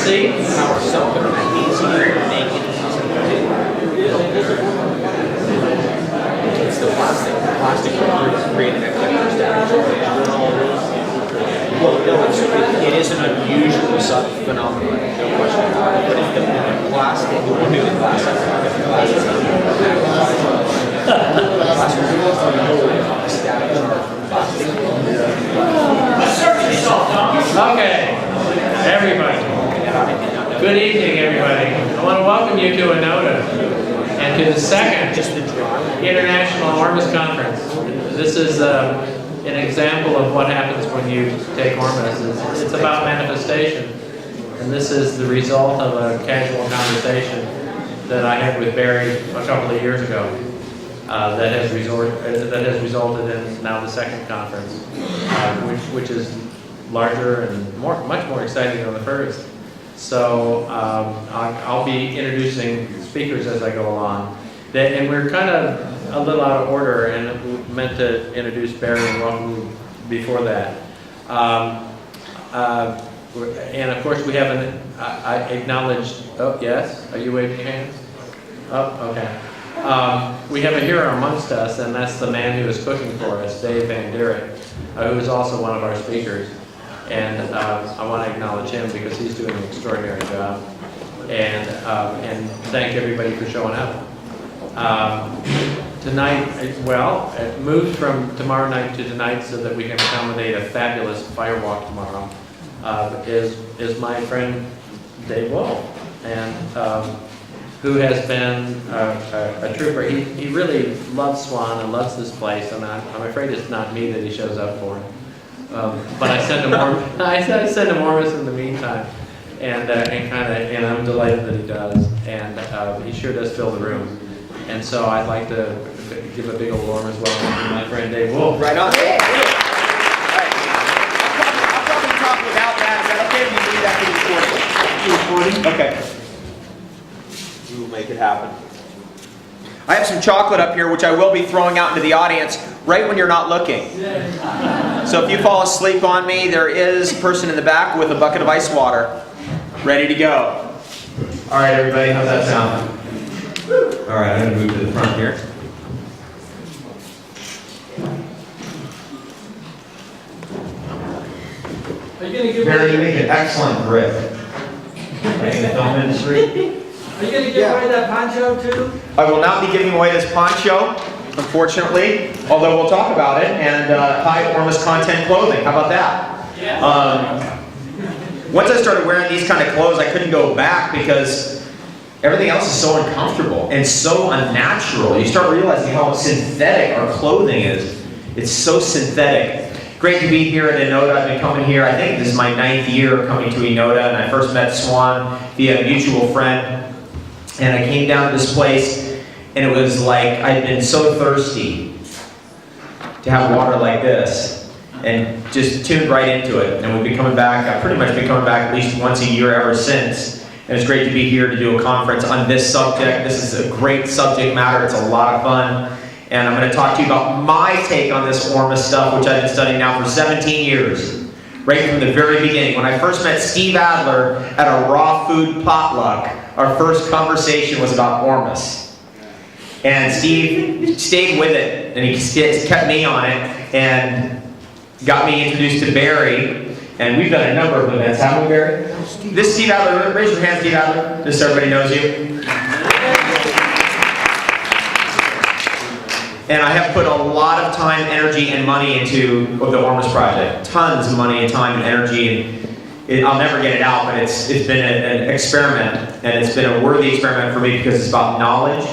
seats. It's the plastic created that well, no, it is an unusual phenomenon, no question about it. But if the plastic, we'll do the plastic. Okay, everybody. Good evening, everybody. I want to welcome you to Enota and to the second International ORMUS Conference. This is an example of what happens when you take ORMEs. It's about manifestation, and this is the result of a casual conversation that I had with Barry a couple of years ago that has resulted in now the second conference, which is larger and much more exciting than the first. So I'll be introducing speakers as I go along. And we're kind of a little out of order, and we meant to introduce Barry and welcome before that. And of course we haven't acknowledged, oh yes, are you waving your hands? Oh, okay. We have a hero amongst us, and that's the man who is cooking for us, Dave Van Dierek, who is also one of our speakers. And I want to acknowledge him because he's doing an extraordinary job. And thank everybody for showing up. Tonight, well, it moved from tomorrow night to tonight so that we can accommodate a fabulous firewalk tomorrow, is my friend Dave Wolfe, and who has been a trooper. He really loves Swan and loves this place, and I'm afraid it's not me that he shows up for. But I send him I send him ORMUS in the meantime, and I'm delighted that he does, and he sure does fill the room. And so I'd like to give a big old ORMUS welcome to my friend Dave Wolfe. Right on. Hey. Right. I'll probably talk without that. Is that okay if you need that for the recording? Okay. We will make it happen. I have some chocolate up here, which I will be throwing out into the audience right when you're not looking. So if you fall asleep on me, there is a person in the back with a bucket of ice water ready to go. All right, everybody, how's that sound? All right, I'm going to move to the front here. Barry, you make an excellent grip. Like in the film industry. Are you going to give away that poncho too? I will not be giving away this poncho, unfortunately, although we'll talk about it, and high ORMUS content clothing. How about that? Yeah. Once I started wearing these kind of clothes, I couldn't go back because everything else is so uncomfortable and so unnatural. You start realizing how synthetic our clothing is. It's so synthetic. Great to be here at Enota. I've been coming here, I think this is my 9th year coming to Enota, and I first met Swan via a mutual friend. And I came down to this place, and it was like I'd been so thirsty to have water like this, and just tuned right into it. And we'll be coming back, I've pretty much been coming back at least once a year ever since. And it's great to be here to do a conference on this subject. This is a great subject matter. It's a lot of fun. And I'm going to talk to you about my take on this ORMUS stuff, which I've been studying now for 17 years. Right from the very beginning. When I first met Steve Adler at a raw food potluck, our first conversation was about ORMUS. And Steve stayed with it, and he kept me on it, and got me introduced to Barry. And we've done a number of events, haven't we, Barry? This is Steve Adler. Raise your hand, Steve Adler, just so everybody knows you. And I have put a lot of time, energy, and money into the ORMUS project. Tons of money and time and energy. And I'll never get it out, but it's been an experiment. And it's been a worthy experiment for me because it's about knowledge,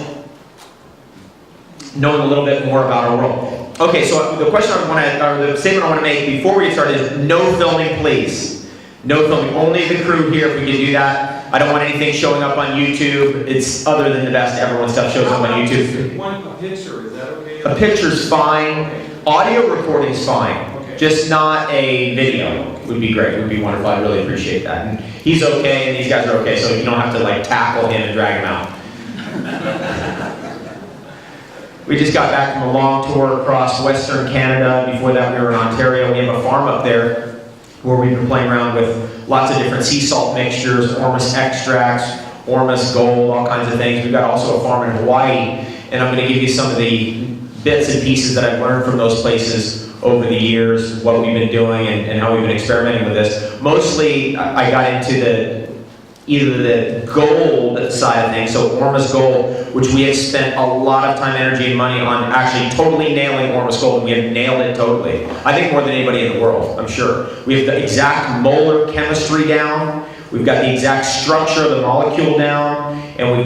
knowing a little bit more about our world. Okay, so the question I want to, or the statement I want to make before we get started is no filming, please. No filming. Only the crew here, if we can do that. I don't want anything showing up on YouTube. It's other than the best. Everyone's stuff shows up on YouTube. One picture, is that okay? A picture's fine. Audio recording's fine. Okay. Just not a video would be great. Would be wonderful. I really appreciate that. And he's okay, and these guys are okay, so you don't have to like tackle him and drag him out. We just got back from a long tour across Western Canada. Before that, we were in Ontario. We have a farm up there. where we've been playing around with lots of different sea salt mixtures, ORMUS extracts, ORMUS gold, all kinds of things. We've got also a farm in Hawaii, and I'm going to give you some of the bits and pieces that I've learned from those places over the years, what we've been doing and how we've been experimenting with this. Mostly, I got into either the gold side of things, so ORMUS gold, which we have spent a lot of time, energy, and money on actually totally nailing ORMUS gold, and we have nailed it totally. I think more than anybody in the world, I'm sure. We have the exact molar chemistry down, we've got the exact structure of the molecule down, and we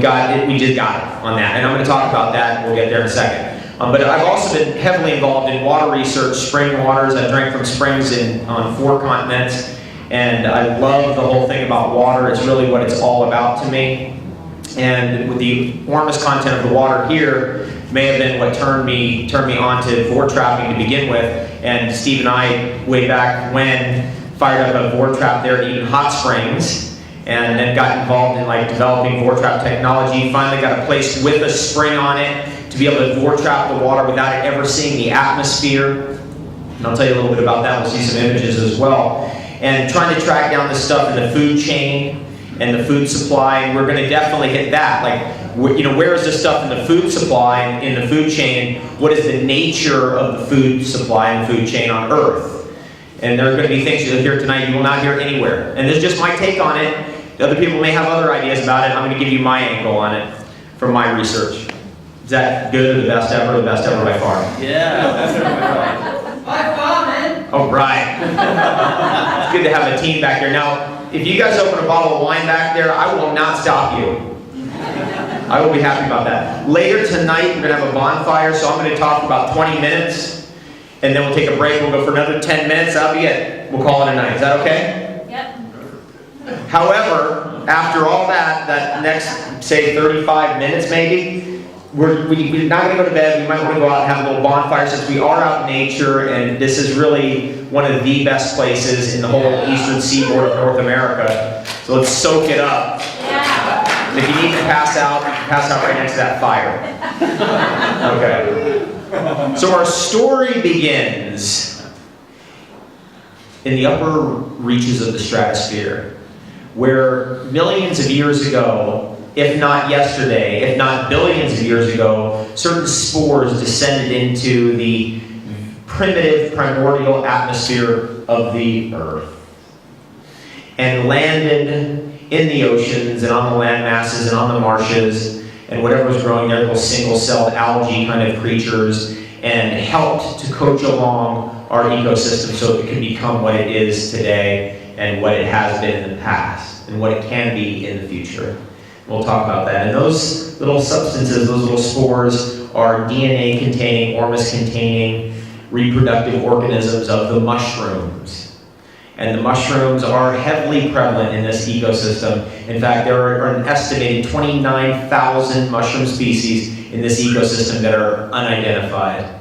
just got it on that. And I'm going to talk about that, and we'll get there in a second. But I've also been heavily involved in water research, spring waters. I drank from springs on 4 continents, and I love the whole thing about water. It's really what it's all about to me. And with the ORMUS content of the water here may have been what turned me on to vore trapping to begin with. And Steve and I, way back when, fired up a vore trap there at Eden Hot Springs, and then got involved in like developing vore trap technology. Finally got a place with a spring on it to be able to vore trap the water without it ever seeing the atmosphere. And I'll tell you a little bit about that. We'll see some images as well. And trying to track down this stuff in the food chain and the food supply, and we're going to definitely hit that. Like, where is this stuff in the food supply and in the food chain? What is the nature of the food supply and food chain on Earth? And there are going to be things you'll hear tonight you will not hear anywhere. And this is just my take on it. Other people may have other ideas about it. I'm going to give you my angle on it from my research. Is that good or the best ever? The best ever by far. Yeah, best ever by far. High five, man. All right. It's good to have a team back here. Now, if you guys open a bottle of wine back there, I will not stop you. I will be happy about that. Later tonight, we're going to have a bonfire, so I'm going to talk for about 20 minutes, and then we'll take a break. We'll go for another 10 minutes. That'll be it. We'll call it a night. Is that okay? Yep. However, after all that next, say, 35 minutes maybe, we're not going to go to bed. We might want to go out and have a little bonfire since we are out in nature, and this is really one of the best places in the whole eastern seaboard of North America. So let's soak it up. Yeah. And if you need to pass out, you can pass out right next to that fire. Okay. So our story begins in the upper reaches of the stratosphere, where millions of years ago, if not yesterday, if not billions of years ago, certain spores descended into the primitive, primordial atmosphere of the Earth and landed in the oceans and on the land masses and on the marshes and whatever was growing there, little single-celled algae kind of creatures, and helped to coach along our ecosystem so it could become what it is today and what it has been in the past and what it can be in the future. We'll talk about that. And those little substances, those little spores, are DNA containing, ORMUS containing reproductive organisms of the mushrooms. And the mushrooms are heavily prevalent in this ecosystem. In fact, there are an estimated 29,000 mushroom species in this ecosystem that are unidentified.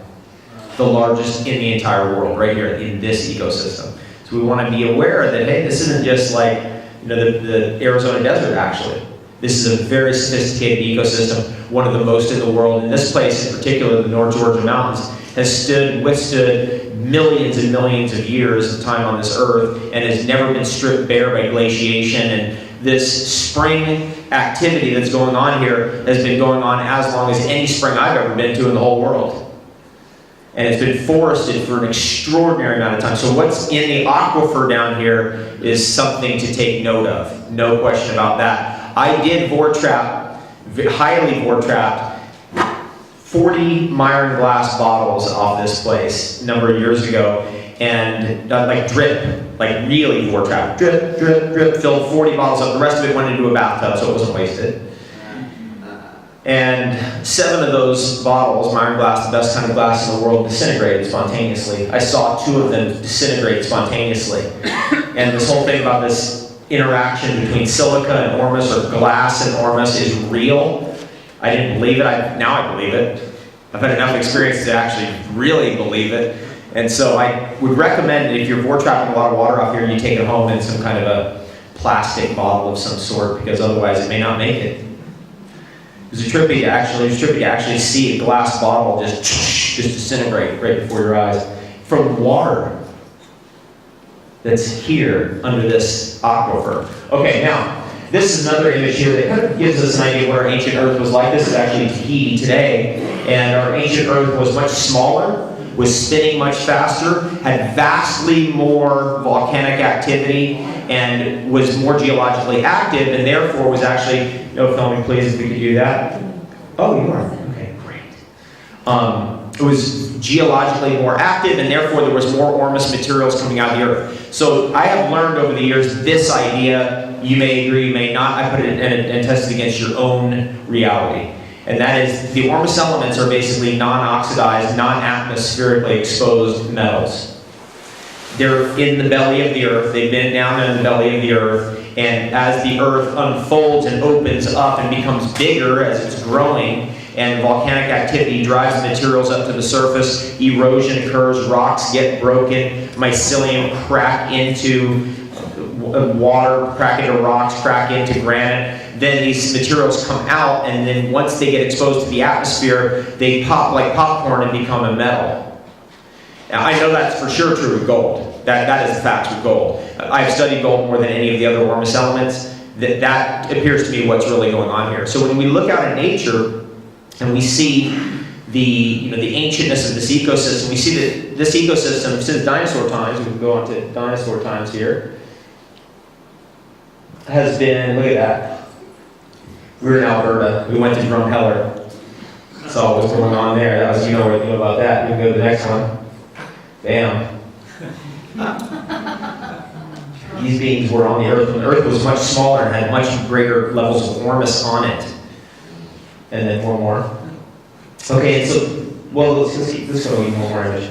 The largest in the entire world, right here in this ecosystem. So we want to be aware that, hey, this isn't just like the Arizona desert, actually. This is a very sophisticated ecosystem, one of the most in the world. And this place in particular, the North Georgia Mountains, has withstood millions and millions of years of time on this earth and has never been stripped bare by glaciation. And this spring activity that's going on here has been going on as long as any spring I've ever been to in the whole world. And it's been forested for an extraordinary amount of time. So what's in the aquifer down here is something to take note of. No question about that. I did vore trap, highly vore trapped, 40 Myron glass bottles off this place a number of years ago, and like drip, like really vore trap, drip, drip, drip, filled 40 bottles up. The rest of it went into a bathtub, so it wasn't wasted. And 7 of those bottles, Myron glass, the best kind of glass in the world, disintegrated spontaneously. I saw 2 of them disintegrate spontaneously. And this whole thing about this interaction between silica and ORMUS, or glass and ORMUS, is real. I didn't believe it. Now I believe it. I've had enough experience to actually really believe it. And so I would recommend that if you're vore trapping a lot of water off here, you take it home in some kind of a plastic bottle of some sort, because otherwise it may not make it. It's trippy to actually see a glass bottle just disintegrate right before your eyes from water. that's here under this aquifer. Okay, now, this is another image here that kind of gives us an idea of what our ancient Earth was like. This is actually Tahiti today, and our ancient Earth was much smaller, was spinning much faster, had vastly more volcanic activity, and was more geologically active, and therefore was actually, no filming please if we could do that. Oh, you are? Okay, great. It was geologically more active, and therefore there was more ORMUS materials coming out of the Earth. So I have learned over the years this idea, you may agree, you may not, I put it and test it against your own reality. And that is, the ORMUS elements are basically non-oxidized, non-atmospherically exposed metals. They're in the belly of the Earth, they've been down in the belly of the Earth, and as the Earth unfolds and opens up and becomes bigger as it's growing, and volcanic activity drives the materials up to the surface, erosion occurs, rocks get broken, mycelium crack into water, crack into rocks, crack into granite. Then these materials come out, and then once they get exposed to the atmosphere, they pop like popcorn and become a metal. Now, I know that's for sure true with gold. That is the fact with gold. I've studied gold more than any of the other ORMUS elements. That appears to be what's really going on here. So when we look out in nature, and we see the ancientness of this ecosystem, we see that this ecosystem, since dinosaur times, we can go on to dinosaur times here, has been, look at that. We were in Alberta, we went to Drumheller. Saw what's going on there. That was, you know everything about that. We can go to the next one. Bam. These beings were on the Earth when the Earth was much smaller and had much greater levels of ORMUS on it. And then one more. Okay, and so, well, let's see, let's go even one more image.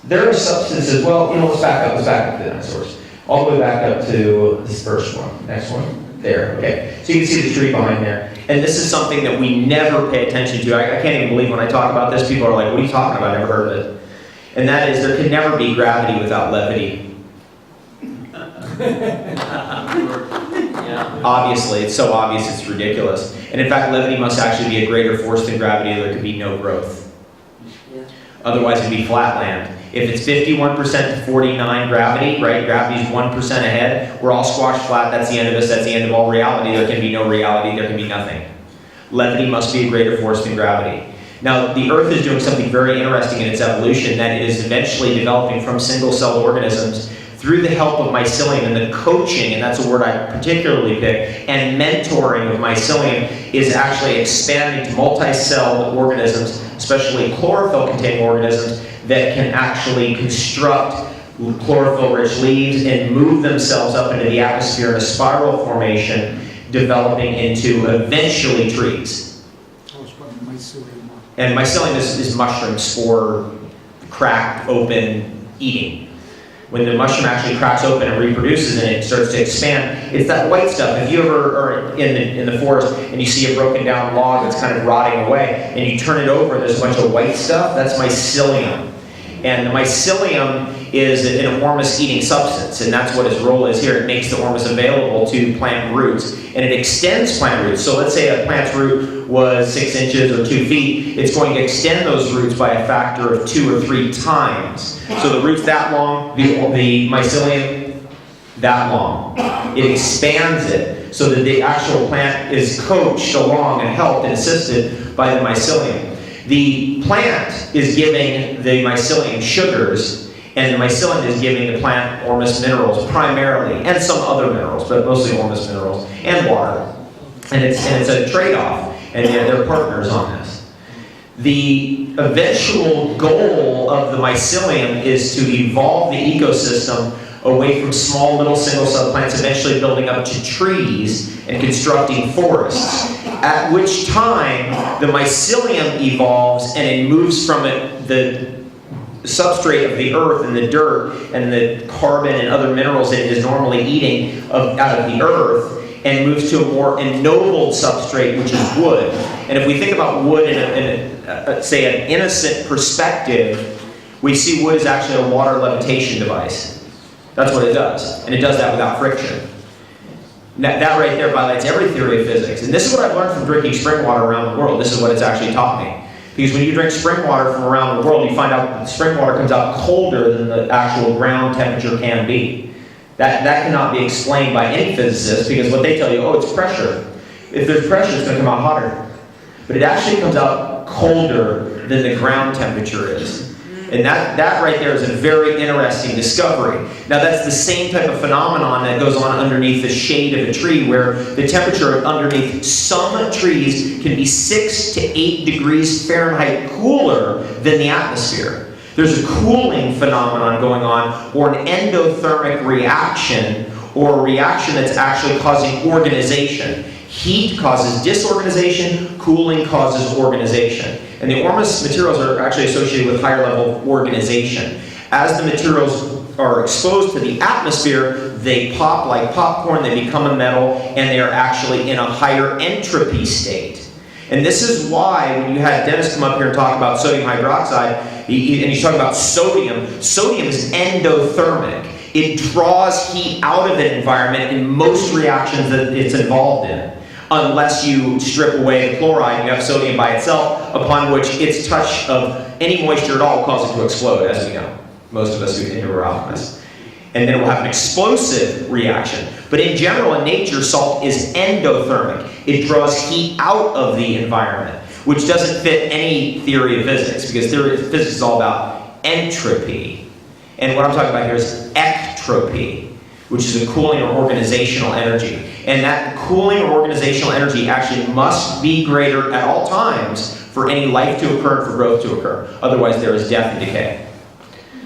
There are substances, well, let's back up to the dinosaurs. All the way back up to this first one. Next one. There, okay. So you can see the tree behind there. And this is something that we never pay attention to. I can't even believe when I talk about this, people are like, what are you talking about? I never heard of it. And that is, there can never be gravity without levity. Obviously, it's so obvious it's ridiculous. And in fact, levity must actually be a greater force than gravity, or there could be no growth. Otherwise, it'd be flatland. If it's 51% to 49 gravity, right? Gravity's 1% ahead. We're all squashed flat. That's the end of us. That's the end of all reality. There can be no reality. There can be nothing. Levity must be a greater force than gravity. Now, the Earth is doing something very interesting in its evolution, that it is eventually developing from single-celled organisms through the help of mycelium, and the coaching, and that's a word I particularly pick, and mentoring of mycelium is actually expanding to multi-celled organisms, especially chlorophyll-containing organisms, that can actually construct chlorophyll-rich leaves and move themselves up into the atmosphere in a spiral formation, developing into eventually trees. And mycelium is mushroom spore, cracked, open, eating. When the mushroom actually cracks open and reproduces and it starts to expand, it's that white stuff. If you ever are in the forest and you see a broken down log that's kind of rotting away, and you turn it over and there's a bunch of white stuff, that's mycelium. And the mycelium is an ORMUS eating substance, and that's what its role is here. It makes the ORMUS available to plant roots, and it extends plant roots. So let's say a plant's root was 6 inches or 2 feet, it's going to extend those roots by a factor of 2 or 3 times. So the root's that long, the mycelium that long. It expands it so that the actual plant is coached along and helped and assisted by the mycelium. The plant is giving the mycelium sugars, and the mycelium is giving the plant ORMUS minerals primarily, and some other minerals, but mostly ORMUS minerals, and water. And it's a trade-off, and they're partners on this. The eventual goal of the mycelium is to evolve the ecosystem away from small little single-celled plants, eventually building up to trees and constructing forests. At which time the mycelium evolves and it moves from the substrate of the earth and the dirt and the carbon and other minerals that it is normally eating out of the earth, and moves to a more ennobled substrate, which is wood. And if we think about wood in say an innocent perspective, we see wood as actually a water levitation device. That's what it does, and it does that without friction. That right there violates every theory of physics. And this is what I've learned from drinking spring water around the world. This is what it's actually taught me. Because when you drink spring water from around the world, you find out that the spring water comes out colder than the actual ground temperature can be. That cannot be explained by any physicist, because what they tell you, oh, it's pressure. If there's pressure, it's going to come out hotter. But it actually comes out colder than the ground temperature is. And that right there is a very interesting discovery. Now that's the same type of phenomenon that goes on underneath the shade of a tree, where the temperature underneath some trees can be 6 to 8 degrees Fahrenheit cooler than the atmosphere. There's a cooling phenomenon going on, or an endothermic reaction, or a reaction that's actually causing organization. Heat causes disorganization, cooling causes organization. And the ORMUS materials are actually associated with higher level of organization. As the materials are exposed to the atmosphere, they pop like popcorn, they become a metal, and they are actually in a higher entropy state. And this is why when you had Dennis come up here and talk about sodium hydroxide, and he's talking about sodium, sodium is endothermic. It draws heat out of an environment in most reactions that it's involved in. Unless you strip away the chloride and you have sodium by itself, upon which its touch of any moisture at all will cause it to explode, as we know. Most of us who are alchemists. And then it will have an explosive reaction. But in general, in nature, salt is endothermic. It draws heat out of the environment, which doesn't fit any theory of physics, because theory of physics is all about entropy. And what I'm talking about here is ectropy, which is a cooling or organizational energy. And that cooling or organizational energy actually must be greater at all times for any life to occur and for growth to occur. Otherwise, there is death and decay.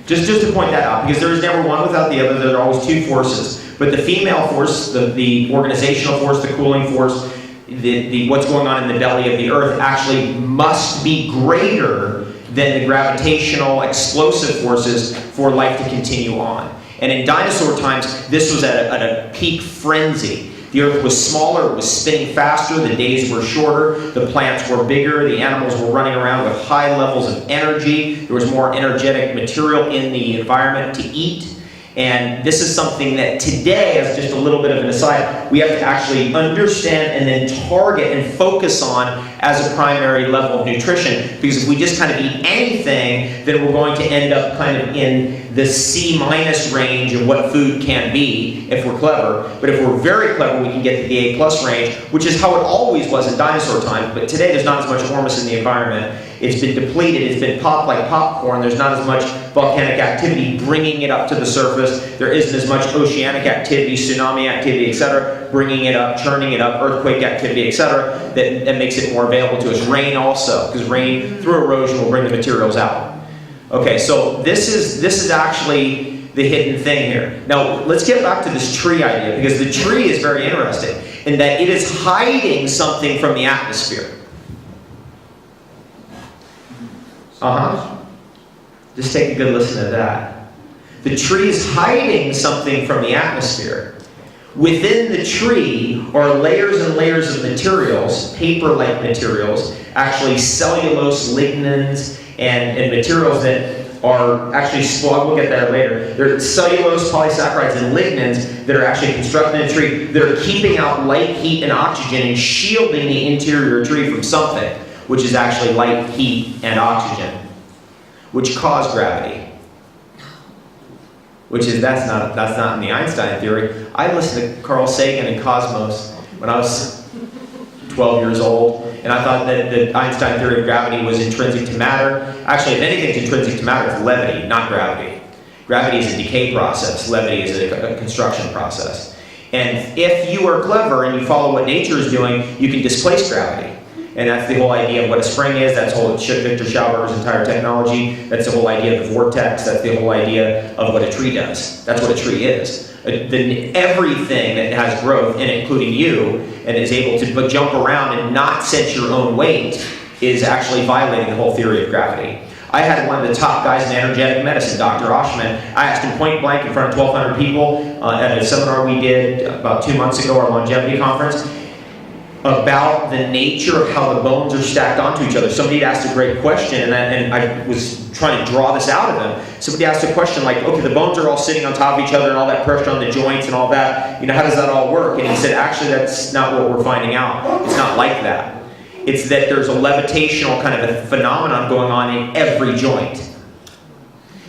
Just to point that out, because there is never one without the other, there are always two forces. But the female force, the organizational force, the cooling force, what's going on in the belly of the earth actually must be greater than the gravitational explosive forces for life to continue on. And in dinosaur times, this was at a peak frenzy. The earth was smaller, it was spinning faster, the days were shorter, the plants were bigger, the animals were running around with high levels of energy, there was more energetic material in the environment to eat. And this is something that today, as just a little bit of an aside, we have to actually understand and then target and focus on as a primary level of nutrition. Because if we just kind of eat anything, then we're going to end up kind of in the C- range of what food can be if we're clever. But if we're very clever, we can get to the A+ range, which is how it always was in dinosaur time. But today there's not as much ORMUS in the environment. It's been depleted, it's been popped like popcorn. There's not as much volcanic activity bringing it up to the surface. There isn't as much oceanic activity, tsunami activity, etc., bringing it up, churning it up, earthquake activity, etc., that makes it more available to us. Rain also, because rain through erosion will bring the materials out. Okay, so this is actually the hidden thing here. Now, let's get back to this tree idea, because the tree is very interesting in that it is hiding something from the atmosphere. Just take a good listen to that. The tree is hiding something from the atmosphere. Within the tree are layers and layers of materials, paper-like materials, actually cellulose, lignins, and materials that are actually, we'll get there later. There are cellulose, polysaccharides, and lignins that are actually constructed in a tree that are keeping out light, heat, and oxygen and shielding the interior tree from something, which is actually light, heat, and oxygen, which cause gravity. That's not in the Einstein theory. I listened to Carl Sagan and Cosmos when I was 12 years old, and I thought that the Einstein theory of gravity was intrinsic to matter. Actually, if anything's intrinsic to matter, it's levity, not gravity. Gravity is a decay process. Levity is a construction process. And if you are clever and you follow what nature is doing, you can displace gravity. And that's the whole idea of what a spring is. That's whole Victor Schauberger's entire technology. That's the whole idea of the vortex. That's the whole idea of what a tree does. That's what a tree is. Everything that has growth in it, including you, and is able to jump around and not sense your own weight, is actually violating the whole theory of gravity. I had one of the top guys in energetic medicine, Dr. Oshman. I asked him point blank in front of 1,200 people at a seminar we did about 2 months ago, our longevity conference, about the nature of how the bones are stacked onto each other. Somebody had asked a great question, and I was trying to draw this out of him. Somebody asked a question like, okay, the bones are all sitting on top of each other and all that pressure on the joints and all that, how does that all work? And he said, actually, that's not what we're finding out. It's not like that. It's that there's a levitational kind of a phenomenon going on in every joint.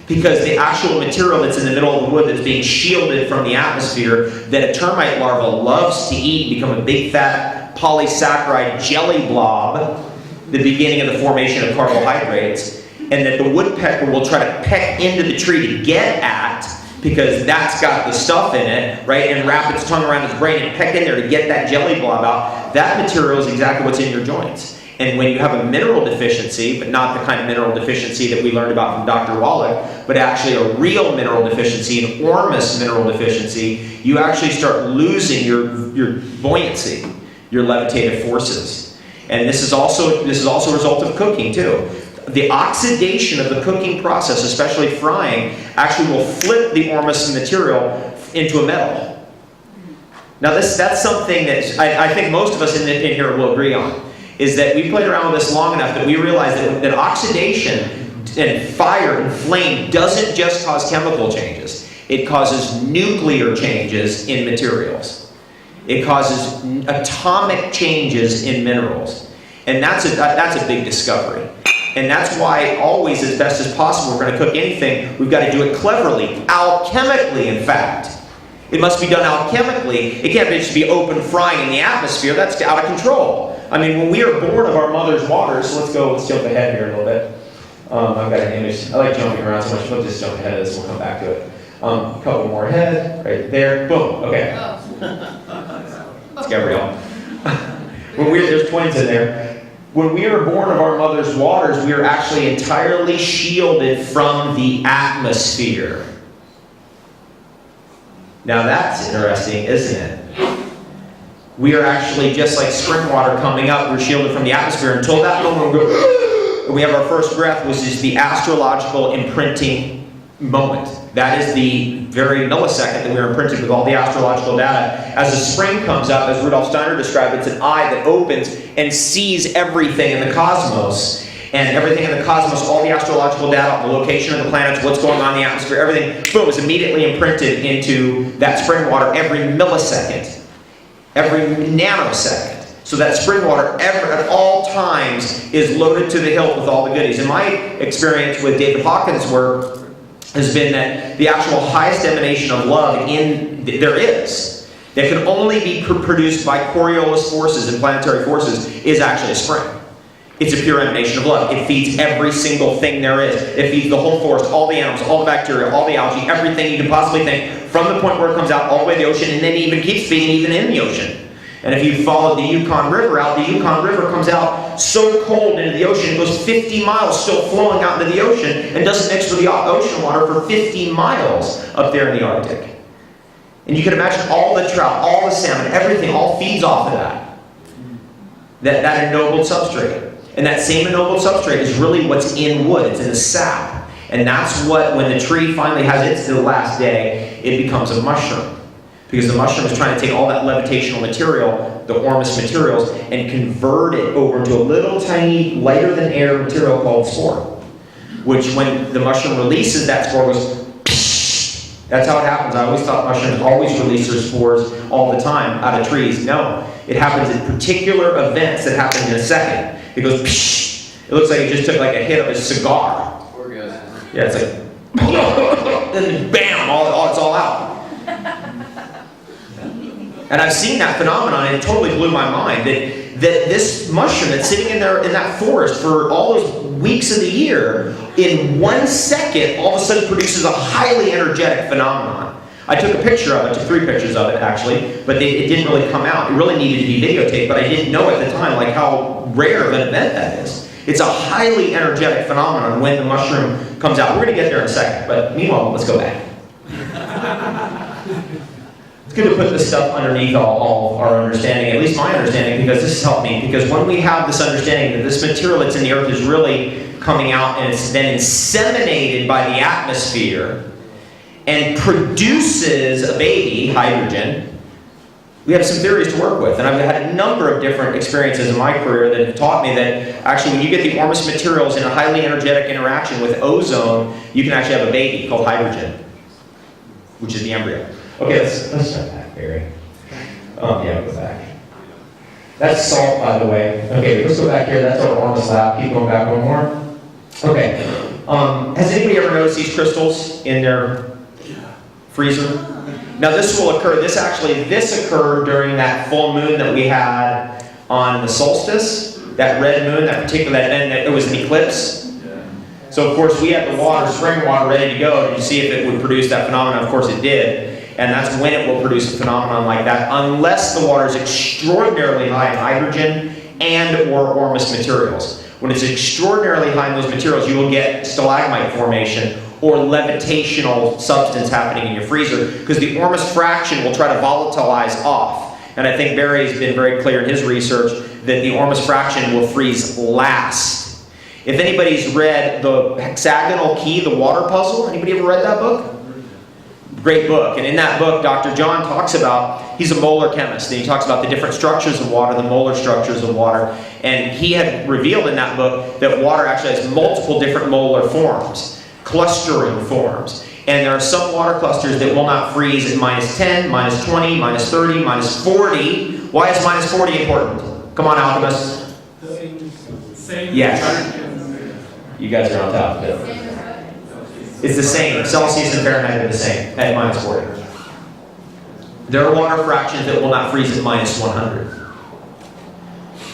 Because the actual material that's in the middle of the wood that's being shielded from the atmosphere that a termite larva loves to eat and become a big fat polysaccharide jelly blob, the beginning of the formation of carbohydrates, and that the woodpecker will try to peck into the tree to get at, because that's got the stuff in it, right, and wrap its tongue around its brain and peck in there to get that jelly blob out. That material is exactly what's in your joints. And when you have a mineral deficiency, but not the kind of mineral deficiency that we learned about from Dr. Wallach, but actually a real mineral deficiency, an ORMUS mineral deficiency, you actually start losing your buoyancy, your levitative forces. And this is also a result of cooking too. The oxidation of the cooking process, especially frying, actually will flip the ORMUS material into a metal. Now that's something that I think most of us in here will agree on, is that we played around with this long enough that we realize that oxidation and fire and flame doesn't just cause chemical changes. It causes nuclear changes in materials. It causes atomic changes in minerals. And that's a big discovery. And that's why always, as best as possible, we're going to cook anything, we've got to do it cleverly, alchemically, in fact. It must be done alchemically. It can't just be open frying in the atmosphere. That's out of control. I mean, when we are born of our mother's waters, let's jump ahead here a little bit. I've got an image. I like jumping around so much. We'll just jump ahead of this. We'll come back to it. A couple more ahead. Right there. Boom. Okay. It's Gabrielle. There's twins in there. When we are born of our mother's waters, we are actually entirely shielded from the atmosphere. Now that's interesting, isn't it? We are actually just like spring water coming up. We're shielded from the atmosphere until that moment we have our first breath, which is the astrological imprinting moment. That is the very millisecond that we are imprinted with all the astrological data. As the spring comes up, as Rudolf Steiner described, it's an eye that opens and sees everything in the cosmos. And everything in the cosmos, all the astrological data, the location of the planets, what's going on in the atmosphere, everything, boom, is immediately imprinted into that spring water every millisecond, every nanosecond. So that spring water at all times is loaded to the hilt with all the goodies. And my experience with David Hawkins' work has been that the actual highest emanation of love there is, that can only be produced by Coriolis forces and planetary forces, is actually a spring. It's a pure emanation of love. It feeds every single thing there is. It feeds the whole forest, all the animals, all the bacteria, all the algae, everything you can possibly think, from the point where it comes out all the way to the ocean, and then it even keeps feeding even in the ocean. And if you follow the Yukon River out, the Yukon River comes out so cold into the ocean, it goes 50 miles still flowing out into the ocean and doesn't mix with the ocean water for 50 miles up there in the Arctic. And you can imagine all the trout, all the salmon, everything all feeds off of that ennobled substrate. And that same ennobled substrate is really what's in wood. It's in the sap. And that's what, when the tree finally has its last day, it becomes a mushroom. Because the mushroom is trying to take all that levitational material, the ORMUS materials, and convert it over into a little tiny, lighter than air material called spore. Which, when the mushroom releases that spore, goes psh. That's how it happens. I always thought mushrooms always release their spores all the time out of trees. No. It happens in particular events that happen in a second. It goes psh. It looks like it just took like a hit of a cigar. Yeah, it's like, and then bam, it's all out. And I've seen that phenomenon, and it totally blew my mind, that this mushroom that's sitting in there in that forest for all those weeks of the year, in 1 second, all of a sudden produces a highly energetic phenomenon. I took a picture of it, took 3 pictures of it actually, but it didn't really come out. It really needed to be videotaped, but I didn't know at the time like how rare of an event that is. It's a highly energetic phenomenon when the mushroom comes out. We're going to get there in a second, but meanwhile, let's go back. It's good to put this stuff underneath all our understanding, at least my understanding, because this has helped me. Because when we have this understanding that this material that's in the earth is really coming out and it's then inseminated by the atmosphere and produces a baby, hydrogen, we have some theories to work with. And I've had a number of different experiences in my career that have taught me that actually when you get the ORMUS materials in a highly energetic interaction with ozone, you can actually have a baby called hydrogen, which is the embryo. Okay, let's start back, Barry. Yeah, go back. That's salt, by the way. Okay, let's go back here. That's our ORMUS lab. Keep going back one more. Okay. Has anybody ever noticed these crystals in their freezer? Now this will occur, this occurred during that full moon that we had on the solstice, that red moon, and it was an eclipse. So of course we had the water, spring water ready to go to see if it would produce that phenomenon. Of course it did. And that's when it will produce a phenomenon like that, unless the water is extraordinarily high in hydrogen and or ORMUS materials. When it's extraordinarily high in those materials, you will get stalagmite formation or levitational substance happening in your freezer, because the ORMUS fraction will try to volatilize off. And I think Barry's been very clear in his research that the ORMUS fraction will freeze last. If anybody's read the Hexagonal Key, the Water Puzzle, anybody ever read that book? Great book. And in that book, Dr. John talks about, he's a molar chemist, and he talks about the different structures of water, the molar structures of water. And he had revealed in that book that water actually has multiple different molar forms, clustering forms. And there are some water clusters that will not freeze at -10, -20, -30, -40. Why is -40 important? Come on, alchemists. Same. Yes. You guys are on top of it. It's the same. Celsius and Fahrenheit are the same at -40. There are water fractions that will not freeze at -100.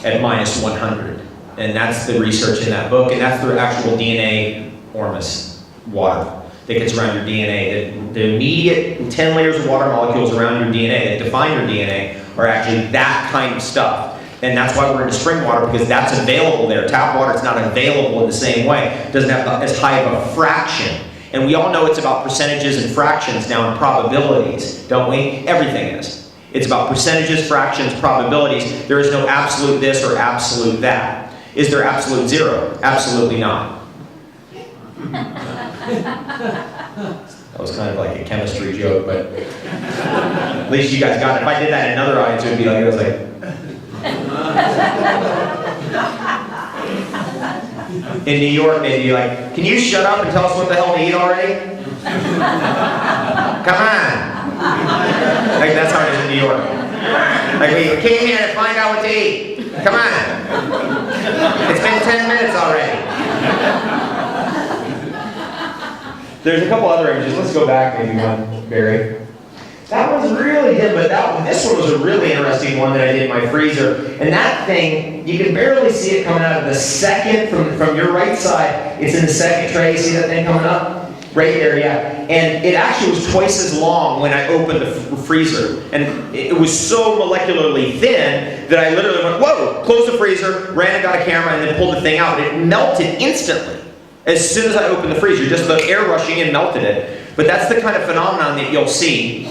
At -100. And that's the research in that book, and that's the actual DNA ORMUS water that gets around your DNA. The immediate 10 layers of water molecules around your DNA that define your DNA are actually that kind of stuff. And that's why we're into spring water, because that's available there. Tap water is not available in the same way. It doesn't have as high of a fraction. And we all know it's about percentages and fractions now and probabilities, don't we? Everything is. It's about percentages, fractions, probabilities. There is no absolute this or absolute that. Is there absolute zero? Absolutely not. That was kind of like a chemistry joke, but at least you guys got it. If I did that in another audience, it would be like, it was like, in New York, they'd be like, can you shut up and tell us what the hell to eat already? Come on. Like, that's how it is in New York. Like, we came here to find out what to eat. Come on. It's been 10 minutes already. There's a couple other images. Let's go back maybe one, Barry. That one's really good, but this one was a really interesting one that I did in my freezer. And that thing, you can barely see it coming out of the second, from your right side, it's in the second tray. You see that thing coming up? Right there, yeah. And it actually was twice as long when I opened the freezer. And it was so molecularly thin that I literally went, whoa, closed the freezer, ran and got a camera, and then pulled the thing out. It melted instantly. As soon as I opened the freezer, just the air rushing in melted it. But that's the kind of phenomenon that you'll see.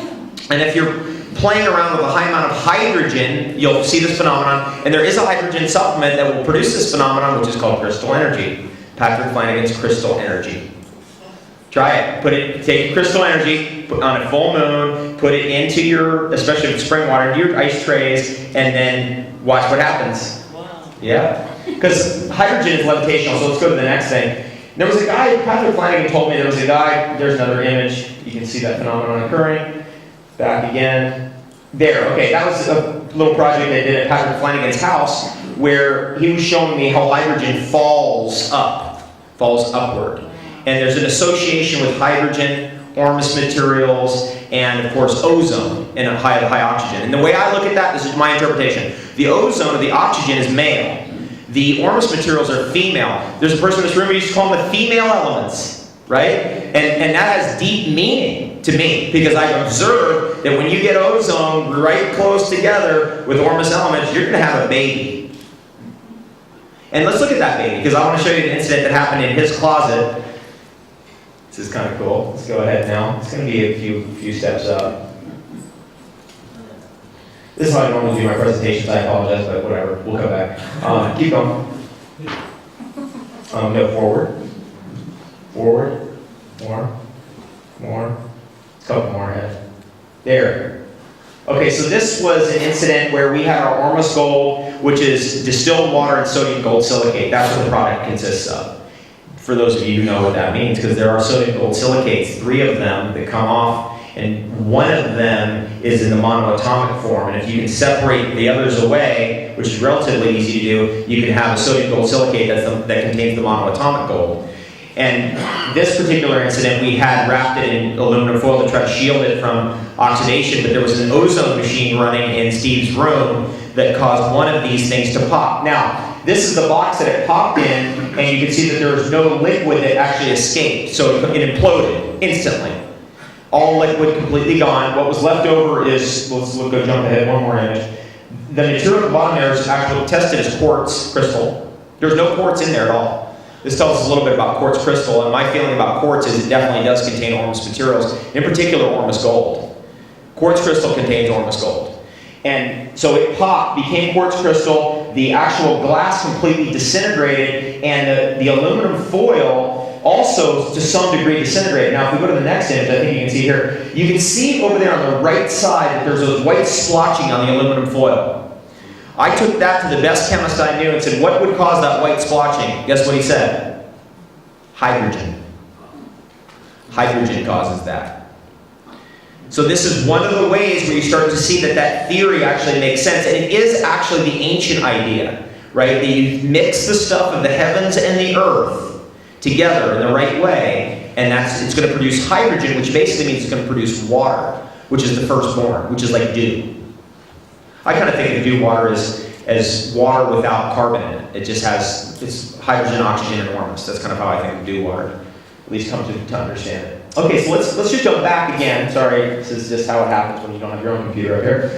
And if you're playing around with a high amount of hydrogen, you'll see this phenomenon. And there is a hydrogen supplement that will produce this phenomenon, which is called crystal energy. Patrick Flanagan's crystal energy. Try it. Take crystal energy, put on a full moon, put it into your, especially with spring water, into your ice trays, and then watch what happens. Wow. Yeah. Because hydrogen is levitational, so let's go to the next thing. There was a guy, Patrick Flanagan told me there was a guy, there's another image, you can see that phenomenon occurring. Back again. There, okay, that was a little project I did at Patrick Flanagan's house where he was showing me how hydrogen falls upward. And there's an association with hydrogen, ORMUS materials, and of course ozone and a high oxygen. And the way I look at that, this is my interpretation. The ozone or the oxygen is male. The ORMUS materials are female. There's a person in this room who used to call them the female elements, right? And that has deep meaning to me, because I've observed that when you get ozone right close together with ORMUS elements, you're going to have a baby. And let's look at that baby, because I want to show you an incident that happened in his closet. This is kind of cool. Let's go ahead now. It's going to be a few steps up. This is how I normally do my presentations. I apologize, but whatever. We'll come back. Keep going. No, forward. Forward. More. A couple more ahead. There. Okay, so this was an incident where we had our ORMUS gold, which is distilled water and sodium gold silicate. That's what the product consists of. For those of you who know what that means, because there are sodium gold silicates, 3 of them that come off, and one of them is in the monoatomic form. And if you can separate the others away, way, which is relatively easy to do, you can have a sodium gold silicate that contains the monoatomic gold. And this particular incident, we had wrapped it in aluminum foil to try to shield it from oxidation, but there was an ozone machine running in Steve's room that caused one of these things to pop. Now, this is the box that it popped in, and you can see that there was no liquid that actually escaped, so it imploded instantly. All liquid completely gone. What was left over is, go jump ahead, one more image. The material at the bottom there is actually tested as quartz crystal. There's no quartz in there at all. This tells us a little bit about quartz crystal, and my feeling about quartz is it definitely does contain ORMUS materials, in particular ORMUS gold. Quartz crystal contains ORMUS gold. And so it popped, became quartz crystal, the actual glass completely disintegrated, and the aluminum foil also to some degree disintegrated. Now if we go to the next image, I think you can see here, you can see over there on the right side that there's those white splotching on the aluminum foil. I took that to the best chemist I knew and said, what would cause that white splotching? Guess what he said? Hydrogen. Hydrogen causes that. So this is one of the ways where you start to see that that theory actually makes sense. And it is actually the ancient idea, right? That you mix the stuff of the heavens and the earth together in the right way, and it's going to produce hydrogen, which basically means it's going to produce water, which is the firstborn, which is like dew. I kind of think of dew water as water without carbon in it. It just has, it's hydrogen, oxygen, and ORMUS. That's kind of how I think of dew water, at least come to understand it. Okay, so let's just jump back again. Sorry, this is just how it happens when you don't have your own computer up here.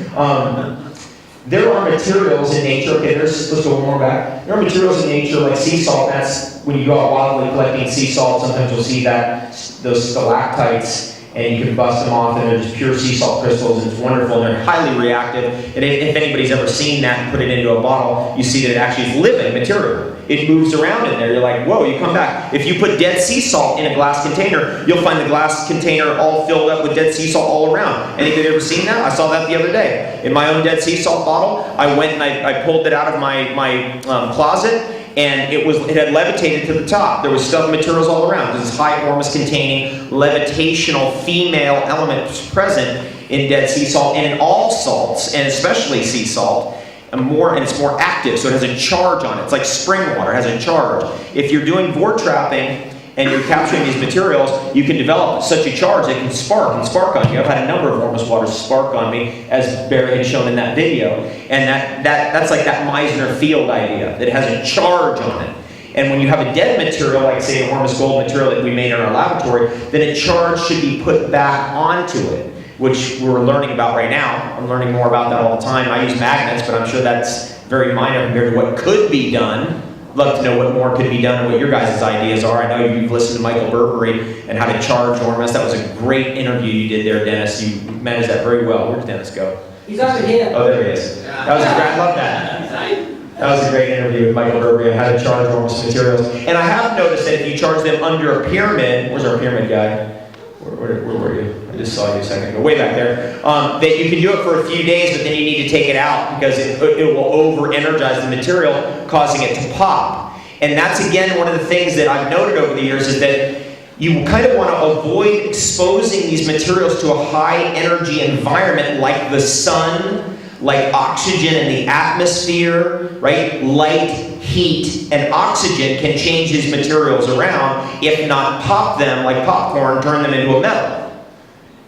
There are materials in nature, okay, let's go one more back. There are materials in nature like sea salt. That's when you go out wildly collecting sea salt, sometimes you'll see those stalactites, and you can bust them off, and they're just pure sea salt crystals, and it's wonderful, and they're highly reactive. And if anybody's ever seen that and put it into a bottle, you see that it actually is living material. It moves around in there. You're like, whoa, you come back. If you put dead sea salt in a glass container, you'll find the glass container all filled up with dead sea salt all around. Anybody ever seen that? I saw that the other day. In my own dead sea salt bottle, I went and I pulled it out of my closet, and it had levitated to the top. There was stuff, materials all around. This is high ORMUS containing levitational female elements present in dead sea salt and in all salts, and especially sea salt. And it's more active, so it has a charge on it. It's like spring water, it has a charge. If you're doing vore trapping and you're capturing these materials, you can develop such a charge that can spark on you. I've had a number of ORMUS waters spark on me, as Barry had shown in that video. And that's like that Meissner field idea, that it has a charge on it. And when you have a dead material, like say an ORMUS gold material that we made in our laboratory, then a charge should be put back onto it, which we're learning about right now. I'm learning more about that all the time. I use magnets, but I'm sure that's very minor compared to what could be done. Love to know what more could be done and what your guys' ideas are. I know you've listened to Michael Burberry and how to charge ORMUS. That was a great interview you did there, Dennis. You managed that very well. Where did Dennis go? He's over here. Oh, there he is. That was great. I love that. That was a great interview with Michael Burberry on how to charge ORMUS materials. And I have noticed that if you charge them under a pyramid, where's our pyramid guy? Where were you? I just saw you a second ago, way back there. That you can do it for a few days, but then you need to take it out because it will over-energize the material, causing it to pop. And that's, again, one of the things that I've noted over the years is that you kind of want to avoid exposing these materials to a high-energy environment like the sun, like oxygen in the atmosphere, right? Light, heat, and oxygen can change these materials around, if not pop them like popcorn, turn them into a metal.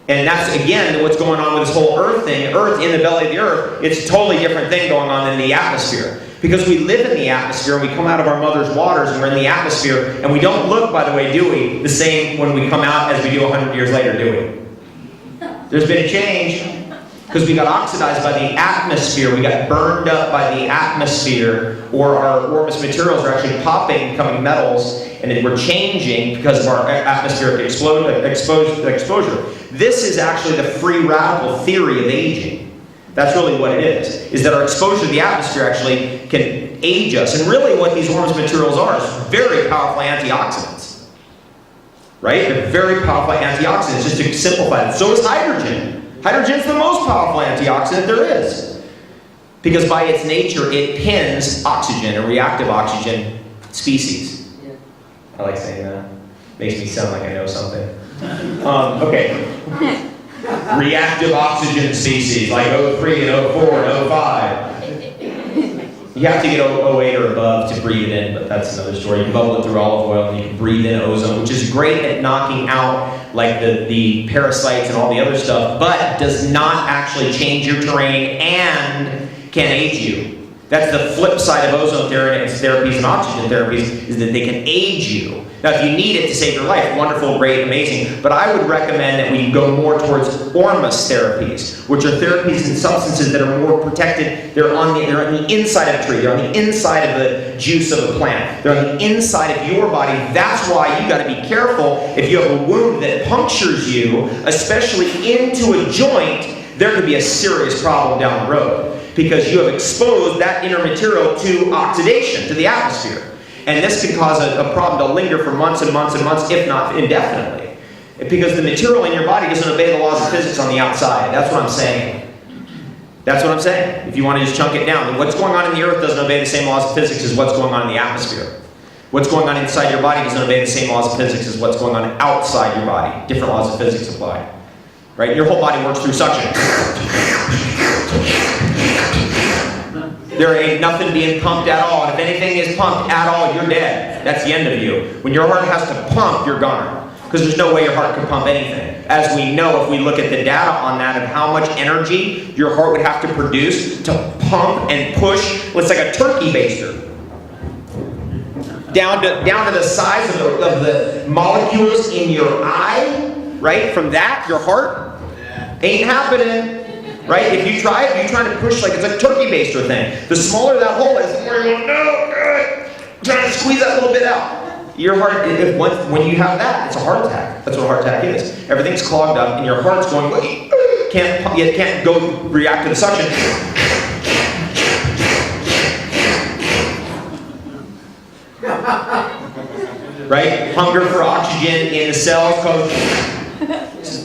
And that's, again, what's going on with this whole Earth thing. Earth, in the belly of the Earth, it's a totally different thing going on in the atmosphere. Because we live in the atmosphere, and we come out of our mother's waters, and we're in the atmosphere, and we don't look, by the way, do we, the same when we come out as we do 100 years later, do we? There's been a change. Because we got oxidized by the atmosphere, we got burned up by the atmosphere, or our ORMUS materials are actually popping, becoming metals, and then we're changing because of our atmospheric exposure. This is actually the free radical theory of aging. That's really what it is that our exposure to the atmosphere actually can age us. And really what these ORMUS materials are is very powerful antioxidants. Right? They're very powerful antioxidants, just to simplify it. So is hydrogen. Hydrogen's the most powerful antioxidant there is. Because by its nature, it pins oxygen, a reactive oxygen species. Yeah. I like saying that. Makes me sound like I know something. Okay. Reactive oxygen species, like O3 and O4 and O5. You have to get 08 or above to breathe it in, but that's another story. You can bubble it through olive oil and you can breathe in ozone, which is great at knocking out like the parasites and all the other stuff, but does not actually change your terrain and can age you. That's the flip side of ozone therapies and oxygen therapies, is that they can age you. Now, if you need it to save your life, wonderful, great, amazing, but I would recommend that we go more towards ORMUS therapies, which are therapies and substances that are more protected. They're on the inside of a tree. They're on the inside of the juice of a plant. They're on the inside of your body. That's why you got to be careful if you have a wound that punctures you, especially into a joint. There could be a serious problem down the road, because you have exposed that inner material to oxidation, to the atmosphere. And this can cause a problem to linger for months and months and months, if not indefinitely. Because the material in your body doesn't obey the laws of physics on the outside. That's what I'm saying. That's what I'm saying. If you want to just chunk it down, then what's going on in the earth doesn't obey the same laws of physics as what's going on in the atmosphere. What's going on inside your body doesn't obey the same laws of physics as what's going on outside your body. Different laws of physics apply. Right? Your whole body works through suction. There ain't nothing being pumped at all. And if anything is pumped at all, you're dead. That's the end of you. When your heart has to pump, you're gone. Because there's no way your heart can pump anything. As we know, if we look at the data on that of how much energy your heart would have to produce to pump and push, it's like a turkey baster. Down to the size of the molecules in your eye, right? From that, your heart, ain't happening. Right? If you try it, you're trying to push like it's a turkey baster thing. The smaller that hole is, the more you're going, no, good. Trying to squeeze that little bit out. Your heart, when you have that, it's a heart attack. That's what a heart attack is. Everything's clogged up and your heart's going, you can't go react to the suction. Right? Hunger for oxygen in the cells goes,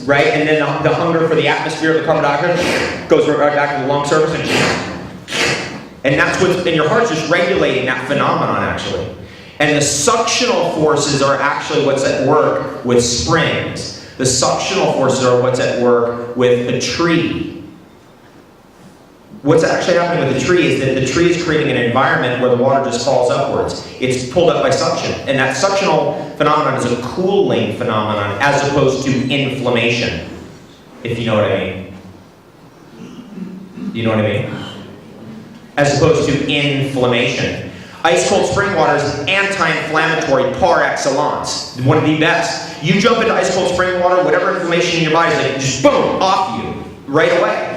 right? And then the hunger for the atmosphere, the carbon dioxide, goes right back to the lung surface. And that's what's, and your heart's just regulating that phenomenon, actually. And the suctional forces are actually what's at work with springs. The suctional forces are what's at work with a tree. What's actually happening with the tree is that the tree is creating an environment where the water just falls upwards. It's pulled up by suction. And that suctional phenomenon is a cooling phenomenon as opposed to inflammation, if you know what I mean. You know what I mean? As opposed to inflammation. Ice cold spring water is anti-inflammatory par excellence. One of the best. You jump into ice cold spring water, whatever inflammation in your body is like, just boom, off you, right away.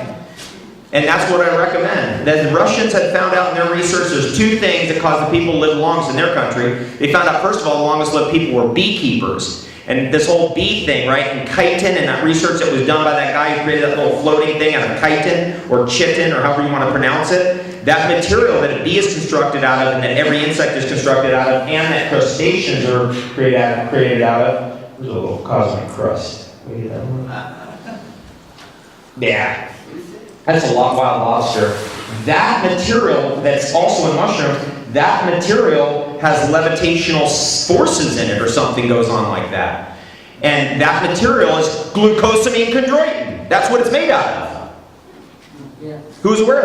And that's what I recommend. The Russians had found out in their research there's two things that cause the people to live longest in their country. They found out, first of all, the longest lived people were beekeepers. And this whole bee thing, right, and chitin, and that research that was done by that guy who created that little floating thing out of chitin, or chitin, or however you want to pronounce it, that material that a bee is constructed out of, and that every insect is constructed out of, and that crustaceans are created out of, there's a little cosmic crust. Yeah. That's a wild lobster. That material that's also in mushrooms, that material has levitational forces in it or something goes on like that. And that material is glucosamine chondroitin. That's what it's made out of. Who's aware of it?